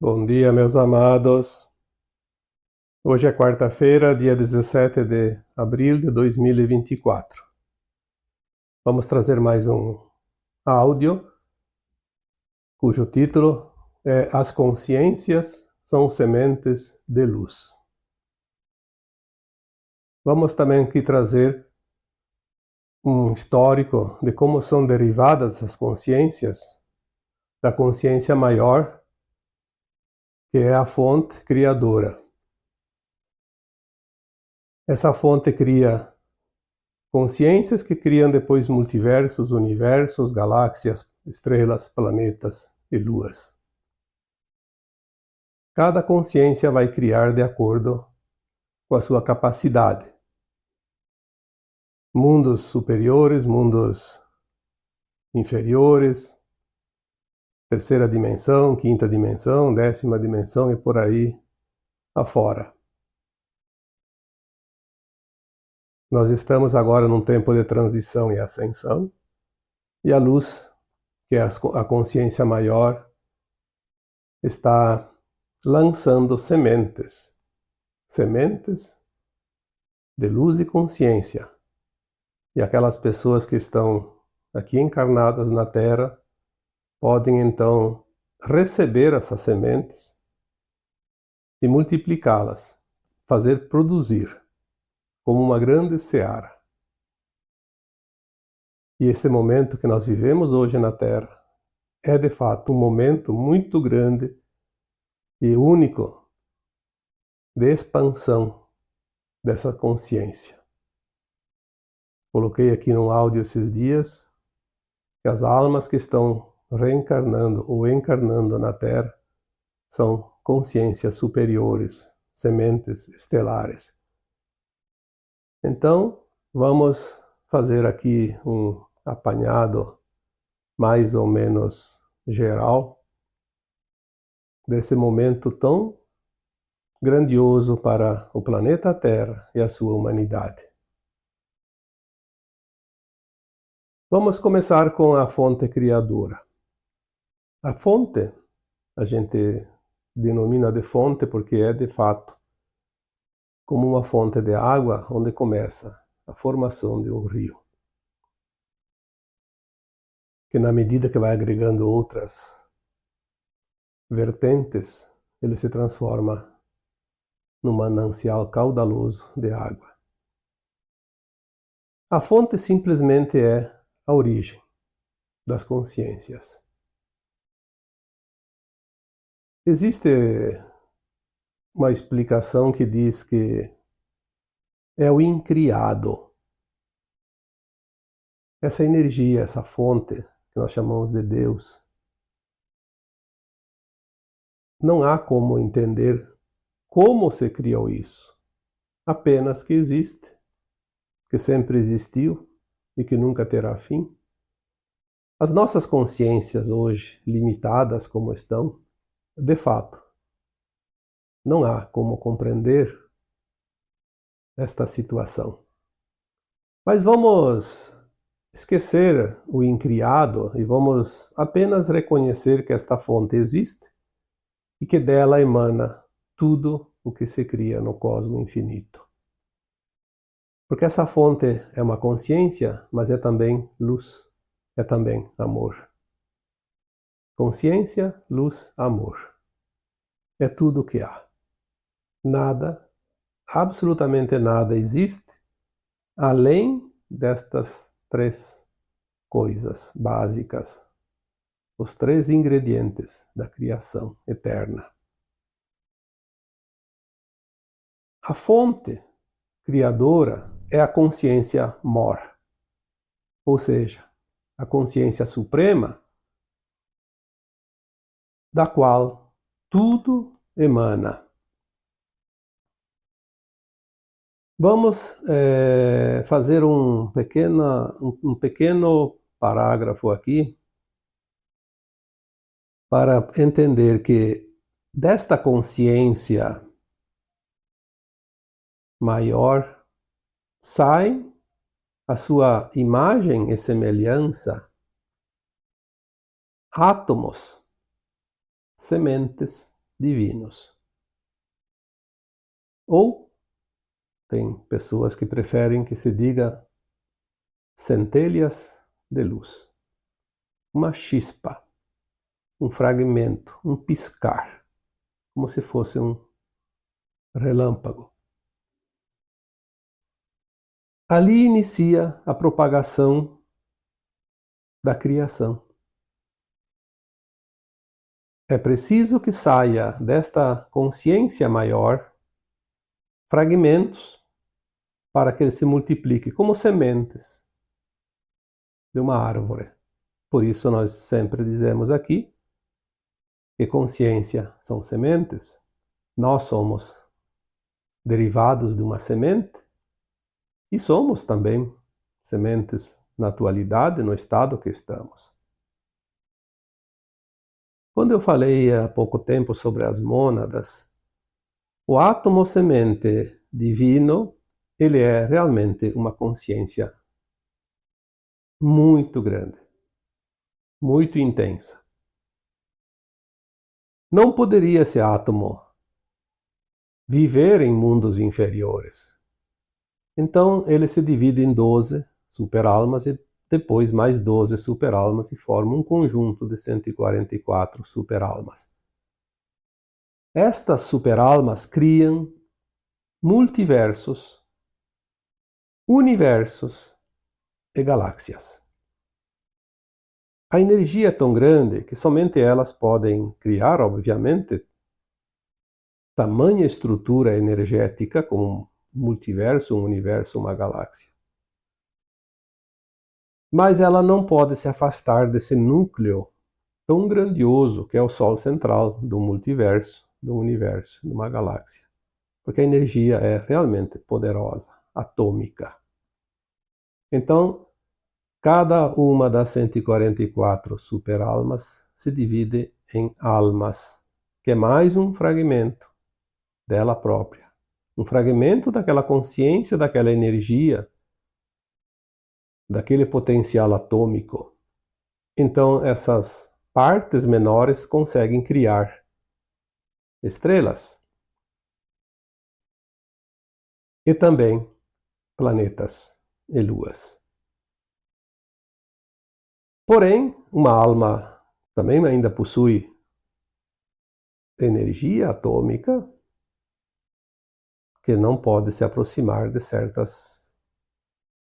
Bom dia, meus amados. Hoje é quarta-feira, dia 17 de abril de 2024. Vamos trazer mais um áudio, cujo título é As Consciências são Sementes de Luz. Vamos também aqui trazer um histórico de como são derivadas as consciências da consciência maior, que é a fonte criadora. Essa fonte cria consciências que criam depois multiversos, universos, galáxias, estrelas, planetas e luas. Cada consciência vai criar de acordo com a sua capacidade. Mundos superiores, mundos inferiores, terceira dimensão, quinta dimensão, 10ª dimensão e por aí afora. Nós estamos agora num tempo de transição e ascensão, e a luz, que é a consciência maior, está lançando sementes de luz e consciência. E aquelas pessoas que estão aqui encarnadas na Terra podem então receber essas sementes e multiplicá-las, fazer produzir como uma grande seara. E esse momento que nós vivemos hoje na Terra é de fato um momento muito grande e único de expansão dessa consciência. Coloquei aqui no áudio esses dias que as almas que estão reencarnando ou encarnando na Terra são consciências superiores, sementes estelares. Então, vamos fazer aqui um apanhado mais ou menos geral desse momento tão grandioso para o planeta Terra e a sua humanidade. Vamos começar com a fonte criadora. A fonte, a gente denomina de fonte porque é de fato como uma fonte de água onde começa a formação de um rio, que na medida que vai agregando outras vertentes, ele se transforma num manancial caudaloso de água. A fonte simplesmente é a origem das consciências. Existe uma explicação que diz que é o incriado. Essa energia, essa fonte, que nós chamamos de Deus, não há como entender como se criou isso. Apenas que existe, que sempre existiu e que nunca terá fim. As nossas consciências hoje, limitadas como estão, de fato, não há como compreender esta situação. Mas vamos esquecer o incriado e vamos apenas reconhecer que esta fonte existe e que dela emana tudo o que se cria no cosmos infinito. Porque essa fonte é uma consciência, mas é também luz, é também amor. Consciência, luz, amor. É tudo o que há. Nada, absolutamente nada existe além destas três coisas básicas, os três ingredientes da criação eterna. A fonte criadora é a consciência mor, ou seja, a consciência suprema da qual tudo emana. Vamos fazer um pequeno parágrafo aqui para entender que desta consciência maior sai a sua imagem e semelhança átomos, sementes divinos. Ou tem pessoas que preferem que se diga centelhas de luz. Uma chispa, um fragmento, um piscar, como se fosse um relâmpago. Ali inicia a propagação da criação. É preciso que saia desta consciência maior fragmentos para que ele se multiplique como sementes de uma árvore. Por isso nós sempre dizemos aqui que consciência são sementes. Nós somos derivados de uma semente e somos também sementes na atualidade, no estado que estamos. Quando eu falei há pouco tempo sobre as mônadas, o átomo semente divino, ele é realmente uma consciência muito grande, muito intensa. Não poderia esse átomo viver em mundos inferiores. Então ele se divide em 12 superalmas e depois mais 12 superalmas e forma um conjunto de 144 superalmas. Estas superalmas criam multiversos, universos e galáxias. A energia é tão grande que somente elas podem criar, obviamente, tamanha estrutura energética como um multiverso, um universo, uma galáxia. Mas ela não pode se afastar desse núcleo tão grandioso que é o Sol central do multiverso, do universo, de uma galáxia. Porque a energia é realmente poderosa, atômica. Então, cada uma das 144 superalmas se divide em almas, que é mais um fragmento dela própria. Um fragmento daquela consciência, daquela energia, daquele potencial atômico. Então, essas partes menores conseguem criar estrelas e também planetas e luas. Porém, uma alma também ainda possui energia atômica que não pode se aproximar de certas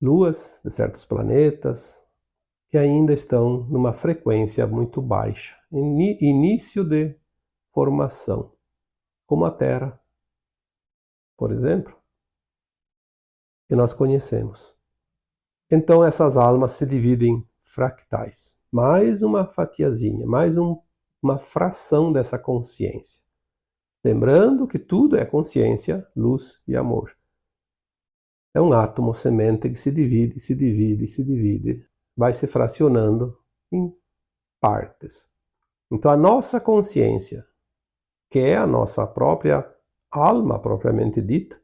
luas, de certos planetas, que ainda estão numa frequência muito baixa, início de formação, como a Terra, por exemplo, que nós conhecemos. Então essas almas se dividem em fractais, mais uma fatiazinha, mais uma fração dessa consciência. Lembrando que tudo é consciência, luz e amor. É um átomo semente que se divide, se divide, se divide, vai se fracionando em partes. Então a nossa consciência, que é a nossa própria alma propriamente dita,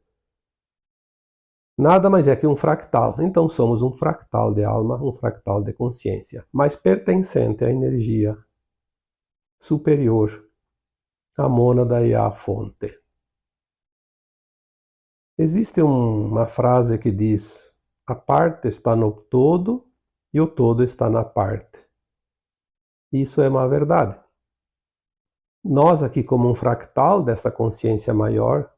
nada mais é que um fractal. Então somos um fractal de alma, um fractal de consciência, mas pertencente à energia superior, à mônada e à fonte. Existe uma frase que diz: a parte está no todo e o todo está na parte. Isso é uma verdade. Nós aqui, como um fractal dessa consciência maior,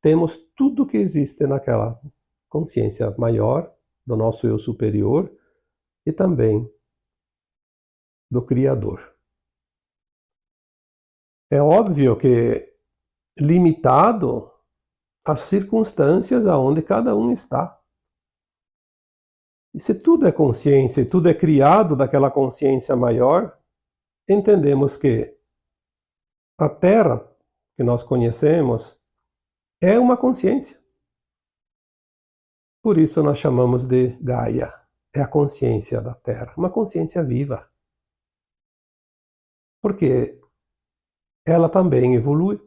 temos tudo que existe naquela consciência maior, do nosso eu superior e também do Criador. É óbvio que limitado às circunstâncias aonde cada um está. E se tudo é consciência e tudo é criado daquela consciência maior, entendemos que a Terra que nós conhecemos é uma consciência. Por isso nós chamamos de Gaia. É a consciência da Terra, uma consciência viva. Porque ela também evolui.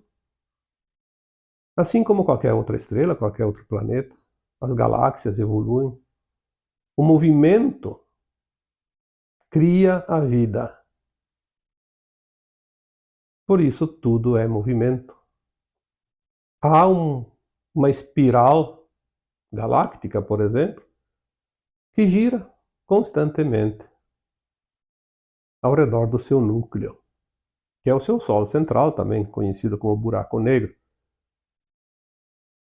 Assim como qualquer outra estrela, qualquer outro planeta, as galáxias evoluem. O movimento cria a vida. Por isso tudo é movimento. Há uma espiral galáctica, por exemplo, que gira constantemente ao redor do seu núcleo, que é o seu Sol central, também conhecido como buraco negro.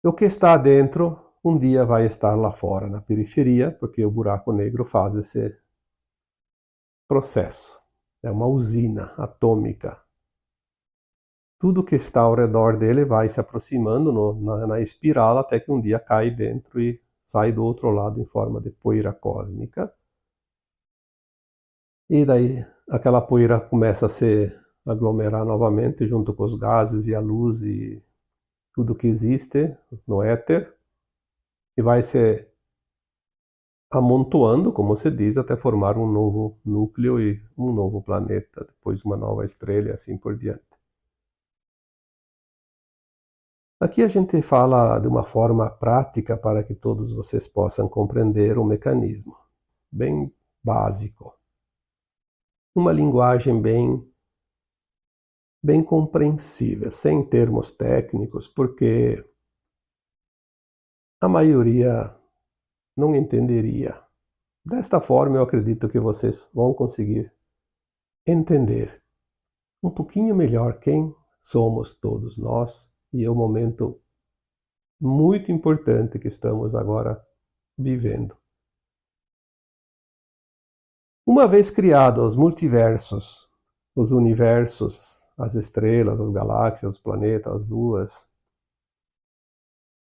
O que está dentro, um dia vai estar lá fora, na periferia, porque o buraco negro faz esse processo. É uma usina atômica. Tudo que está ao redor dele vai se aproximando na espiral até que um dia cai dentro e sai do outro lado em forma de poeira cósmica. E daí aquela poeira começa a se aglomerar novamente junto com os gases e a luz e tudo que existe no éter, e vai se amontoando, como se diz, até formar um novo núcleo e um novo planeta, depois uma nova estrela e assim por diante. Aqui a gente fala de uma forma prática para que todos vocês possam compreender o mecanismo, bem básico. Uma linguagem bem compreensível, sem termos técnicos, porque a maioria não entenderia. Desta forma, eu acredito que vocês vão conseguir entender um pouquinho melhor quem somos todos nós e é um momento muito importante que estamos agora vivendo. Uma vez criados os multiversos, os universos, as estrelas, as galáxias, os planetas, as luas,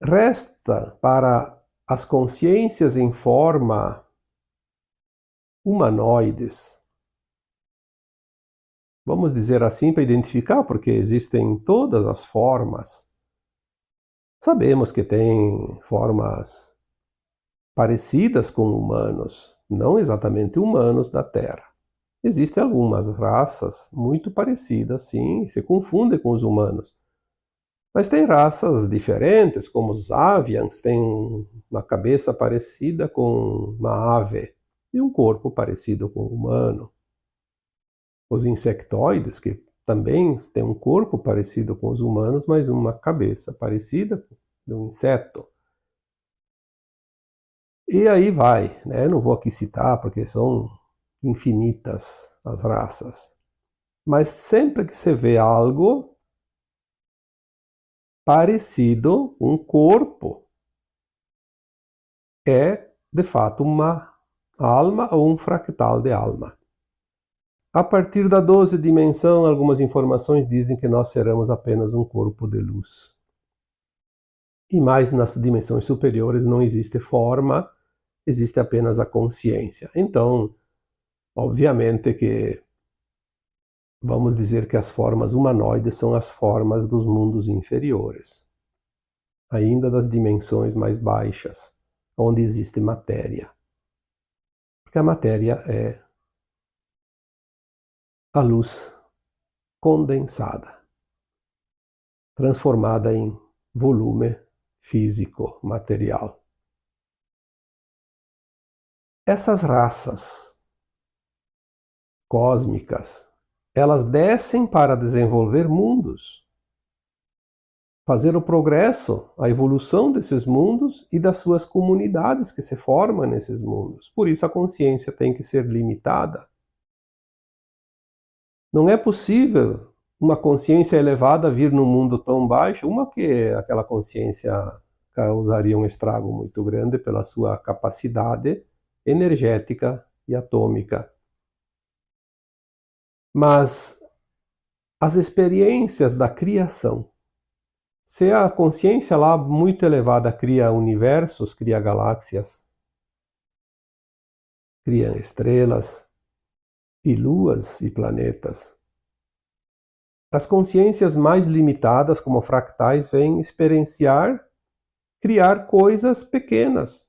resta para as consciências em forma humanoides, vamos dizer assim para identificar, porque existem todas as formas. Sabemos que tem formas parecidas com humanos, não exatamente humanos da Terra. Existem algumas raças muito parecidas, sim, se confundem com os humanos. Mas tem raças diferentes, como os avians, têm uma cabeça parecida com uma ave e um corpo parecido com o humano. Os insectoides, que também têm um corpo parecido com os humanos, mas uma cabeça parecida com um inseto. E aí vai, né? Não vou aqui citar porque são infinitas as raças. Mas sempre que você vê algo parecido, um corpo, é de fato uma alma ou um fractal de alma. A partir da 12ª dimensão, algumas informações dizem que nós seremos apenas um corpo de luz. E mais nas dimensões superiores não existe forma, existe apenas a consciência. Então, obviamente que vamos dizer que as formas humanoides são as formas dos mundos inferiores, ainda das dimensões mais baixas, onde existe matéria. Porque a matéria é a luz condensada, transformada em volume físico, material. Essas raças cósmicas, elas descem para desenvolver mundos, fazer o progresso, a evolução desses mundos e das suas comunidades que se formam nesses mundos. Por isso a consciência tem que ser limitada. Não é possível uma consciência elevada vir num mundo tão baixo, uma que aquela consciência causaria um estrago muito grande pela sua capacidade energética e atômica. Mas as experiências da criação, se a consciência lá muito elevada cria universos, cria galáxias, cria estrelas e luas e planetas, as consciências mais limitadas, como fractais, vêm experienciar, criar coisas pequenas.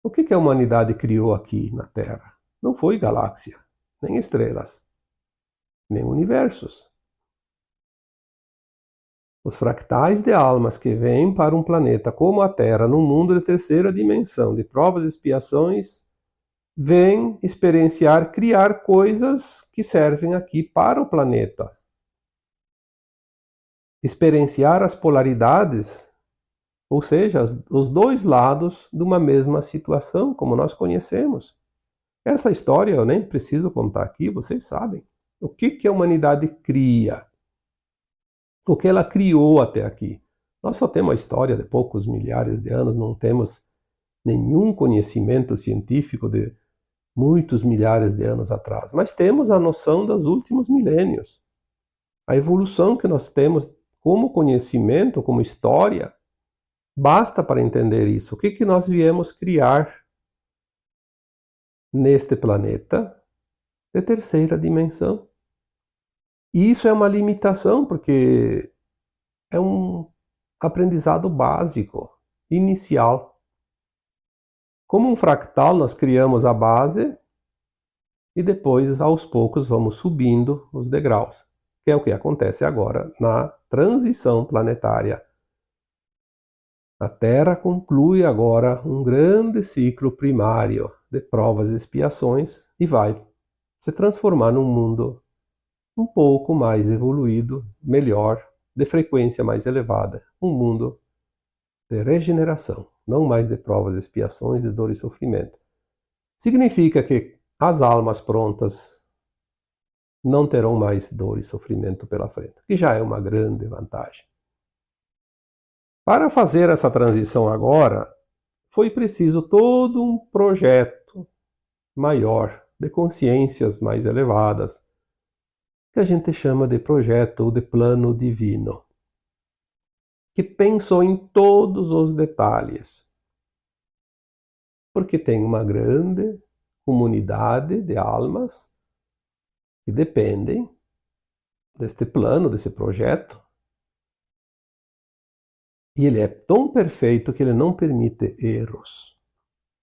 O que a humanidade criou aqui na Terra? Não foi galáxia, nem estrelas, nem universos. Os fractais de almas que vêm para um planeta como a Terra, num mundo de 3ª dimensão, de provas e expiações, vem experienciar, criar coisas que servem aqui para o planeta. Experienciar as polaridades, ou seja, os dois lados de uma mesma situação, como nós conhecemos. Essa história eu nem preciso contar aqui, vocês sabem. O que a humanidade cria? O que ela criou até aqui? Nós só temos a história de poucos milhares de anos, não temos nenhum conhecimento científico de muitos milhares de anos atrás, mas temos a noção dos últimos milênios. A evolução que nós temos como conhecimento, como história, basta para entender isso. O que nós viemos criar neste planeta de terceira dimensão? E isso é uma limitação, porque é um aprendizado básico, inicial. Como um fractal, nós criamos a base e depois, aos poucos, vamos subindo os degraus, que é o que acontece agora na transição planetária. A Terra conclui agora um grande ciclo primário de provas e expiações e vai se transformar num mundo um pouco mais evoluído, melhor, de frequência mais elevada. Um mundo de regeneração, não mais de provas e expiações, de dor e sofrimento. Significa que as almas prontas não terão mais dor e sofrimento pela frente, que já é uma grande vantagem. Para fazer essa transição agora, foi preciso todo um projeto maior, de consciências mais elevadas, que a gente chama de projeto ou de plano divino, que pensou em todos os detalhes, porque tem uma grande comunidade de almas que dependem deste plano, desse projeto, e ele é tão perfeito que ele não permite erros.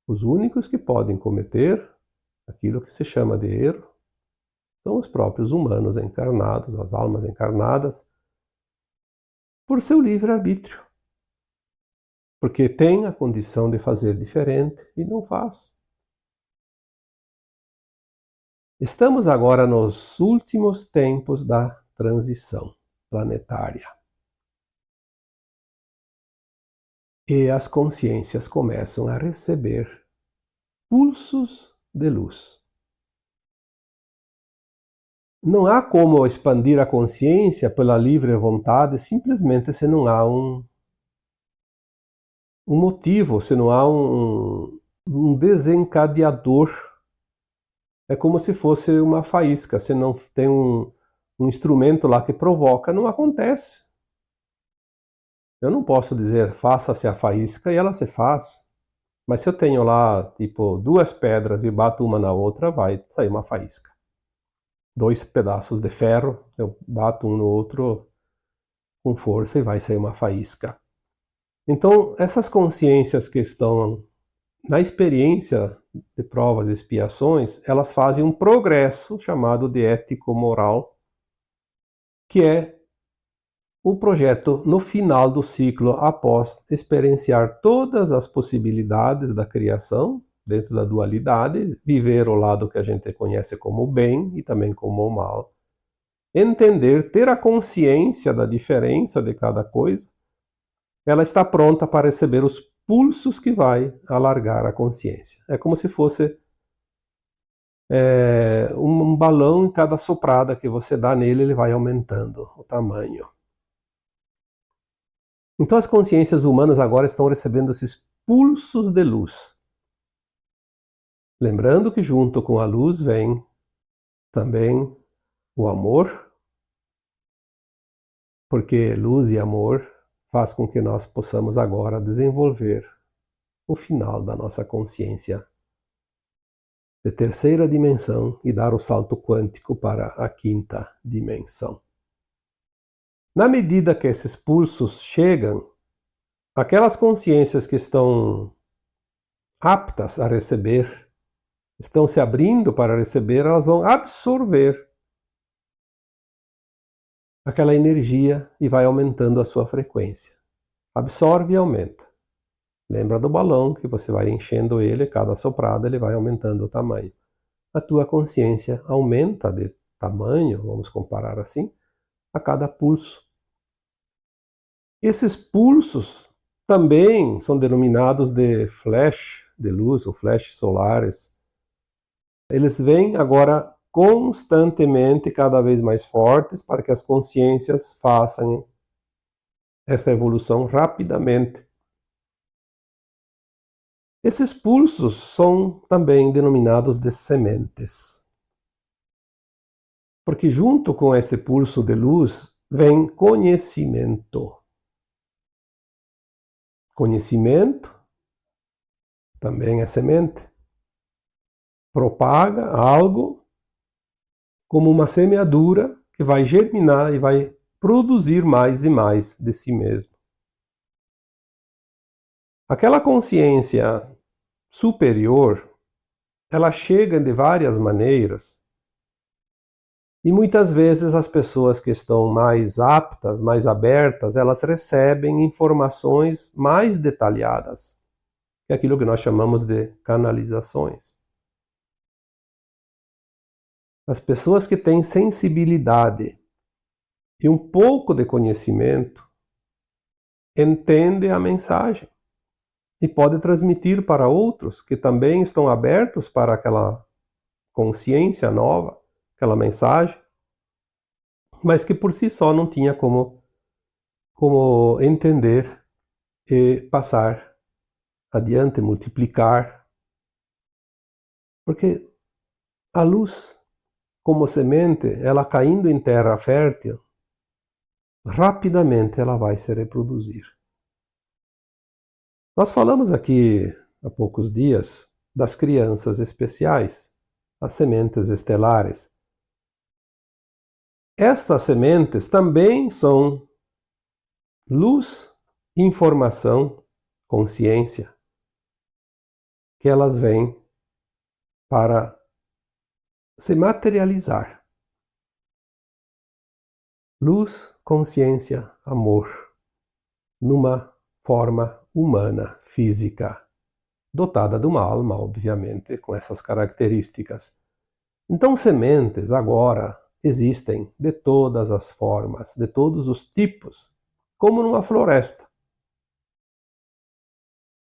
Os únicos que podem cometer aquilo que se chama de erro são os próprios humanos encarnados, as almas encarnadas, por seu livre-arbítrio. Porque tem a condição de fazer diferente e não faz. Estamos agora nos últimos tempos da transição planetária. E as consciências começam a receber pulsos de luz. Não há como expandir a consciência pela livre vontade simplesmente se não há um motivo, se não há um desencadeador. É como se fosse uma faísca, se não tem um instrumento lá que provoca, não acontece. Eu não posso dizer faça-se a faísca e ela se faz. Mas se eu tenho lá, tipo, duas pedras e bato uma na outra, vai sair uma faísca. Dois pedaços de ferro, eu bato um no outro com força e vai sair uma faísca. Então, essas consciências que estão na experiência de provas e expiações, elas fazem um progresso chamado de ético-moral, que é o projeto no final do ciclo, após experienciar todas as possibilidades da criação, dentro da dualidade, viver o lado que a gente conhece como o bem e também como o mal, entender, ter a consciência da diferença de cada coisa, ela está pronta para receber os pulsos que vai alargar a consciência. É como se fosse um balão, em cada soprada que você dá nele, ele vai aumentando o tamanho. Então as consciências humanas agora estão recebendo esses pulsos de luz. Lembrando que junto com a luz vem também o amor, porque luz e amor faz com que nós possamos agora desenvolver o final da nossa consciência de terceira dimensão e dar o salto quântico para a quinta dimensão. Na medida que esses pulsos chegam, aquelas consciências que estão aptas a receber, estão se abrindo para receber, elas vão absorver aquela energia e vai aumentando a sua frequência. Absorve e aumenta. Lembra do balão que você vai enchendo ele, cada soprada ele vai aumentando o tamanho. A tua consciência aumenta de tamanho, vamos comparar assim, a cada pulso. Esses pulsos também são denominados de flash de luz, ou flashes solares. Eles vêm agora constantemente, cada vez mais fortes, para que as consciências façam essa evolução rapidamente. Esses pulsos são também denominados de sementes. Porque junto com esse pulso de luz vem conhecimento. Conhecimento também é semente. Propaga algo como uma semeadura que vai germinar e vai produzir mais e mais de si mesmo. Aquela consciência superior, ela chega de várias maneiras e muitas vezes as pessoas que estão mais aptas, mais abertas, elas recebem informações mais detalhadas, que é aquilo que nós chamamos de canalizações. As pessoas que têm sensibilidade e um pouco de conhecimento entendem a mensagem e podem transmitir para outros que também estão abertos para aquela consciência nova, aquela mensagem, mas que por si só não tinha como entender e passar adiante, multiplicar. Porque a luz, como semente, ela caindo em terra fértil, rapidamente ela vai se reproduzir. Nós falamos aqui há poucos dias das crianças especiais, as sementes estelares. Estas sementes também são luz, informação, consciência, que elas vêm para se materializar. Luz, consciência, amor, numa forma humana, física, dotada de uma alma, obviamente, com essas características. Então, sementes agora existem de todas as formas, de todos os tipos, como numa floresta.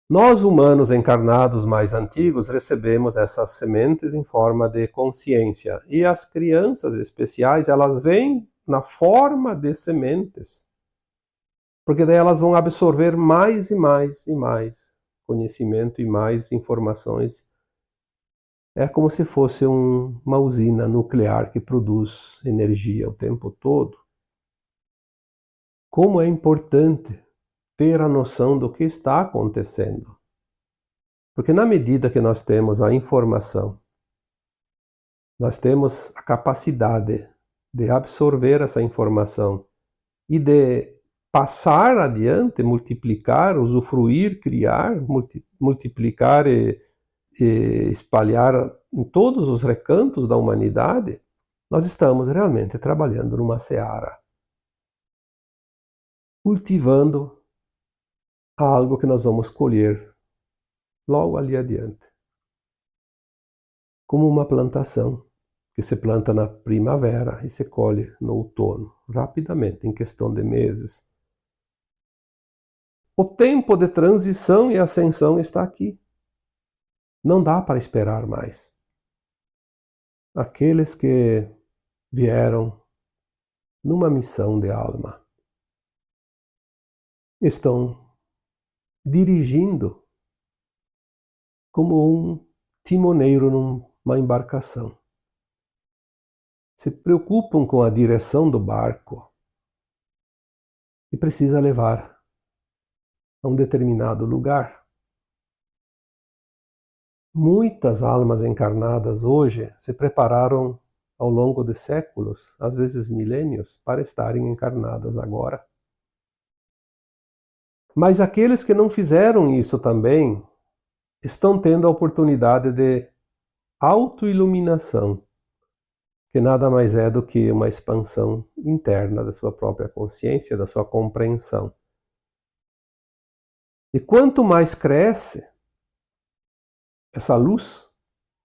Nós, humanos encarnados mais antigos, recebemos essas sementes em forma de consciência. E as crianças especiais, elas vêm na forma de sementes. Porque daí elas vão absorver mais e mais e mais conhecimento e mais informações. É como se fosse uma usina nuclear que produz energia o tempo todo. Como é importante ter a noção do que está acontecendo. Porque na medida que nós temos a informação, nós temos a capacidade de absorver essa informação e de passar adiante, multiplicar, usufruir, criar, multiplicar e espalhar em todos os recantos da humanidade, nós estamos realmente trabalhando numa seara, cultivando algo que nós vamos colher logo ali adiante. Como uma plantação que se planta na primavera e se colhe no outono, rapidamente, em questão de meses. O tempo de transição e ascensão está aqui. Não dá para esperar mais. Aqueles que vieram numa missão de alma estão dirigindo como um timoneiro numa embarcação. Se preocupam com a direção do barco e precisa levar a um determinado lugar. Muitas almas encarnadas hoje se prepararam ao longo de séculos, às vezes milênios, para estarem encarnadas agora. Mas aqueles que não fizeram isso também estão tendo a oportunidade de autoiluminação, que nada mais é do que uma expansão interna da sua própria consciência, da sua compreensão. E quanto mais cresce essa luz,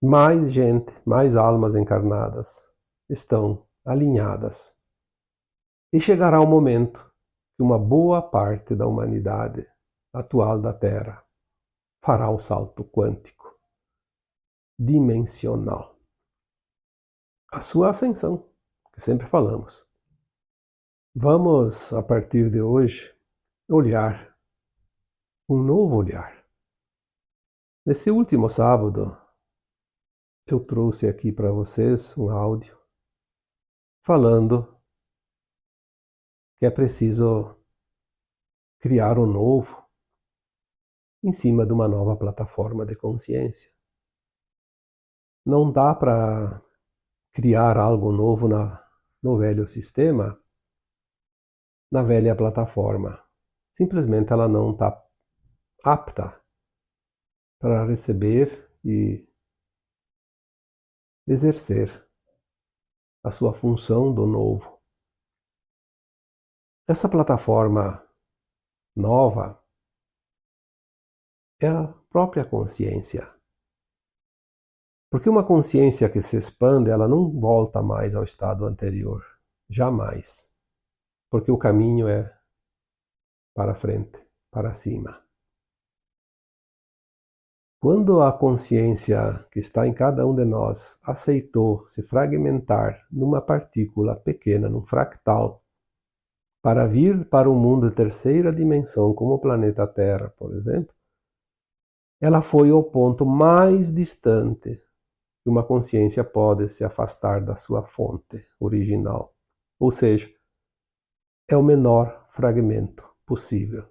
mais gente, mais almas encarnadas estão alinhadas. E chegará o momento que uma boa parte da humanidade atual da Terra fará o salto quântico, dimensional. A sua ascensão, que sempre falamos. Vamos, a partir de hoje, olhar um novo olhar. Nesse último sábado, eu trouxe aqui para vocês um áudio falando que é preciso criar um novo em cima de uma nova plataforma de consciência. Não dá para criar algo novo no velho sistema, na velha plataforma. Simplesmente ela não está apta para receber e exercer a sua função do novo. Essa plataforma nova é a própria consciência. Porque uma consciência que se expande, ela não volta mais ao estado anterior. Jamais. Porque o caminho é para frente, para cima. Quando a consciência que está em cada um de nós aceitou se fragmentar numa partícula pequena, num fractal, para vir para um mundo de terceira dimensão, como o planeta Terra, por exemplo, ela foi ao ponto mais distante que uma consciência pode se afastar da sua fonte original. Ou seja, é o menor fragmento possível,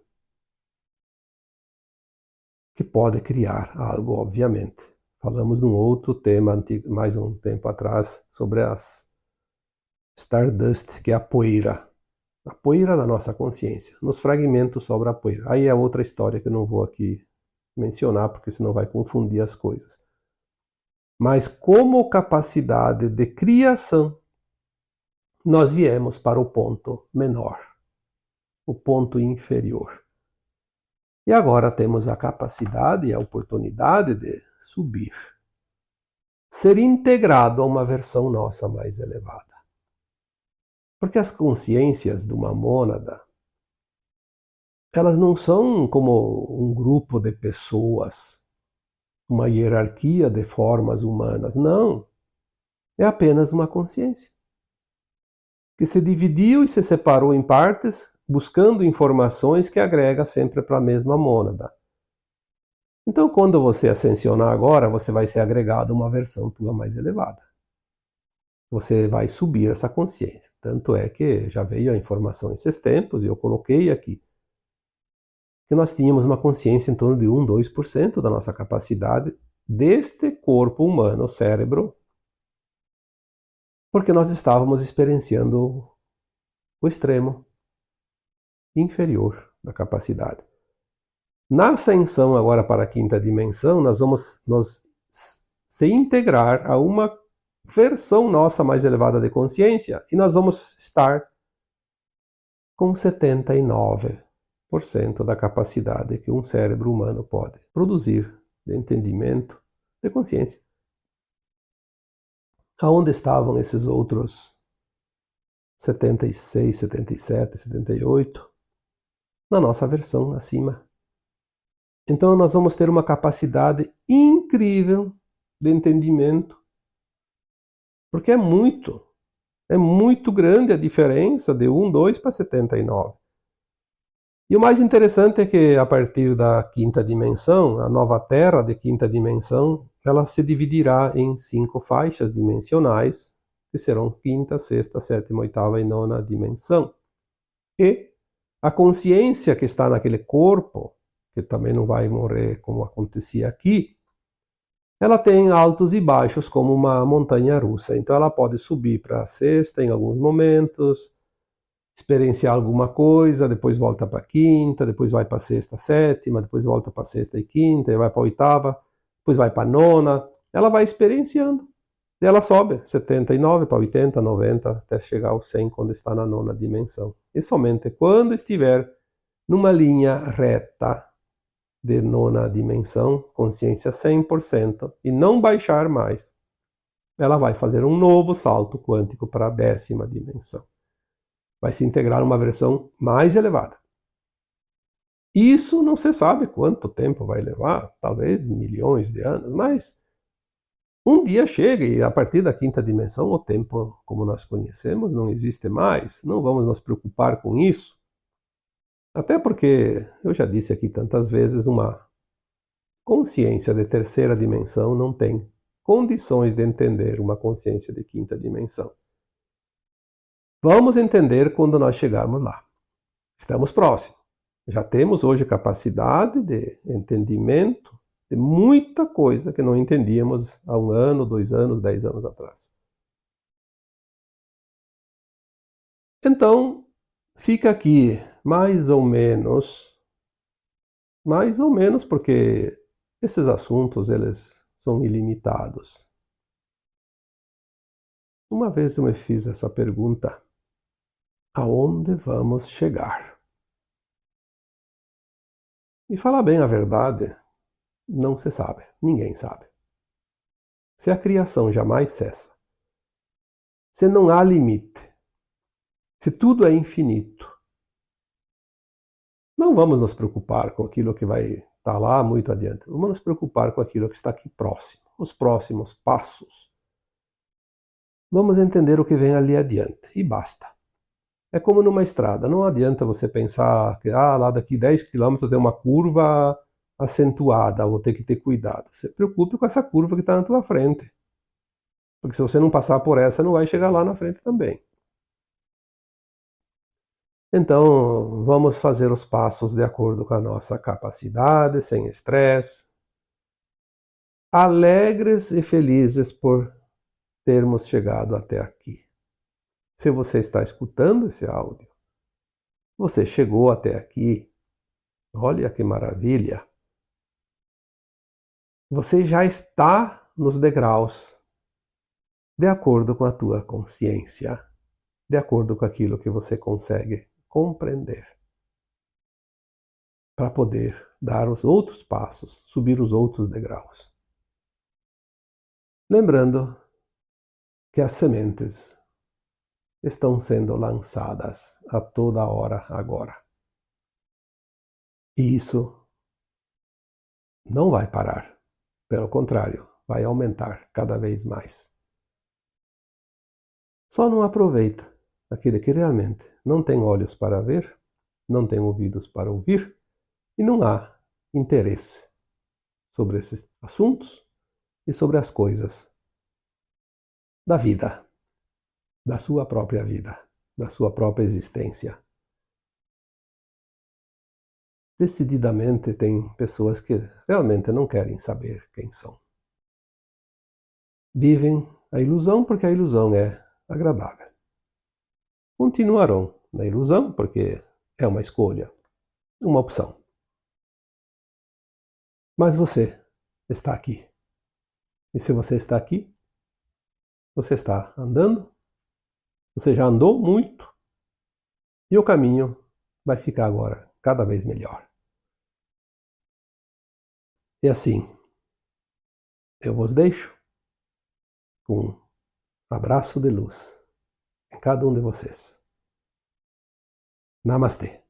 que pode criar algo, obviamente. Falamos num outro tema, mais um tempo atrás, sobre as Stardust, que é a poeira da nossa consciência. Nos fragmentos sobra a poeira. Aí é outra história que eu não vou aqui mencionar, porque senão vai confundir as coisas. Mas como capacidade de criação, nós viemos para o ponto menor, o ponto inferior. E agora temos a capacidade e a oportunidade de subir, ser integrado a uma versão nossa mais elevada. Porque as consciências de uma mônada, elas não são como um grupo de pessoas, uma hierarquia de formas humanas, não. É apenas uma consciência que se dividiu e se separou em partes, buscando informações que agrega sempre para a mesma mônada. Então, quando você ascensionar agora, você vai ser agregado a uma versão tua mais elevada. Você vai subir essa consciência. Tanto é que já veio a informação esses tempos, e eu coloquei aqui, que nós tínhamos uma consciência em torno de 1, 2% da nossa capacidade deste corpo humano, o cérebro, porque nós estávamos experienciando o extremo inferior da capacidade. Na ascensão agora para a quinta dimensão, nós vamos se integrar a uma versão nossa mais elevada de consciência e nós vamos estar com 79% da capacidade que um cérebro humano pode produzir de entendimento, de consciência. Aonde estavam esses outros 76, 77, 78? Na nossa versão acima. Então nós vamos ter uma capacidade incrível de entendimento, porque é muito grande a diferença de 1, 2 para 79. E o mais interessante é que a partir da quinta dimensão, a nova Terra de quinta dimensão, ela se dividirá em 5 faixas dimensionais, que serão quinta, sexta, sétima, oitava e nona dimensão. E a consciência que está naquele corpo, que também não vai morrer como acontecia aqui, ela tem altos e baixos como uma montanha russa. Então ela pode subir para a sexta em alguns momentos, experienciar alguma coisa, depois volta para a quinta, depois vai para a sexta, sétima, depois volta para a sexta e quinta, e vai para a oitava, depois vai para a nona. Ela vai experienciando. E ela sobe 79 para 80, 90, até chegar ao 100 quando está na nona dimensão. E somente quando estiver numa linha reta de nona dimensão, consciência 100%, e não baixar mais, ela vai fazer um novo salto quântico para a 10ª dimensão. Vai se integrar uma versão mais elevada. Isso não se sabe quanto tempo vai levar, talvez milhões de anos, mas um dia chega e a partir da 5ª dimensão o tempo como nós conhecemos não existe mais, não vamos nos preocupar com isso. Até porque, eu já disse aqui tantas vezes, uma consciência de 3ª dimensão não tem condições de entender uma consciência de 5ª dimensão. Vamos entender quando nós chegarmos lá. Estamos próximos. Já temos hoje capacidade de entendimento de muita coisa que não entendíamos há 1 ano, 2 anos, 10 anos atrás. Então, fica aqui mais ou menos, porque esses assuntos eles são ilimitados. Uma vez eu me fiz essa pergunta: aonde vamos chegar? E falar bem a verdade, não se sabe, ninguém sabe. Se a criação jamais cessa, se não há limite, se tudo é infinito, não vamos nos preocupar com aquilo que vai estar lá muito adiante. Vamos nos preocupar com aquilo que está aqui próximo, os próximos passos. Vamos entender o que vem ali adiante, e basta. É como numa estrada, não adianta você pensar que lá daqui 10 quilômetros tem uma curva acentuada, vou ter que ter cuidado. Se preocupe com essa curva que está na tua frente. Porque se você não passar por essa, não vai chegar lá na frente também. Então, vamos fazer os passos de acordo com a nossa capacidade, sem estresse. Alegres e felizes por termos chegado até aqui. Se você está escutando esse áudio, você chegou até aqui. Olha que maravilha! Você já está nos degraus, de acordo com a tua consciência, de acordo com aquilo que você consegue compreender, para poder dar os outros passos, subir os outros degraus. Lembrando que as sementes estão sendo lançadas a toda hora agora. E isso não vai parar. Pelo contrário, vai aumentar cada vez mais. Só não aproveita aquele que realmente não tem olhos para ver, não tem ouvidos para ouvir e não há interesse sobre esses assuntos e sobre as coisas da vida, da sua própria vida, da sua própria existência. Decididamente tem pessoas que realmente não querem saber quem são. Vivem a ilusão porque a ilusão é agradável. Continuarão na ilusão porque é uma escolha, uma opção. Mas você está aqui. E se você está aqui, você está andando, você já andou muito, e o caminho vai ficar agora cada vez melhor. E assim, eu vos deixo com um abraço de luz em cada um de vocês. Namastê.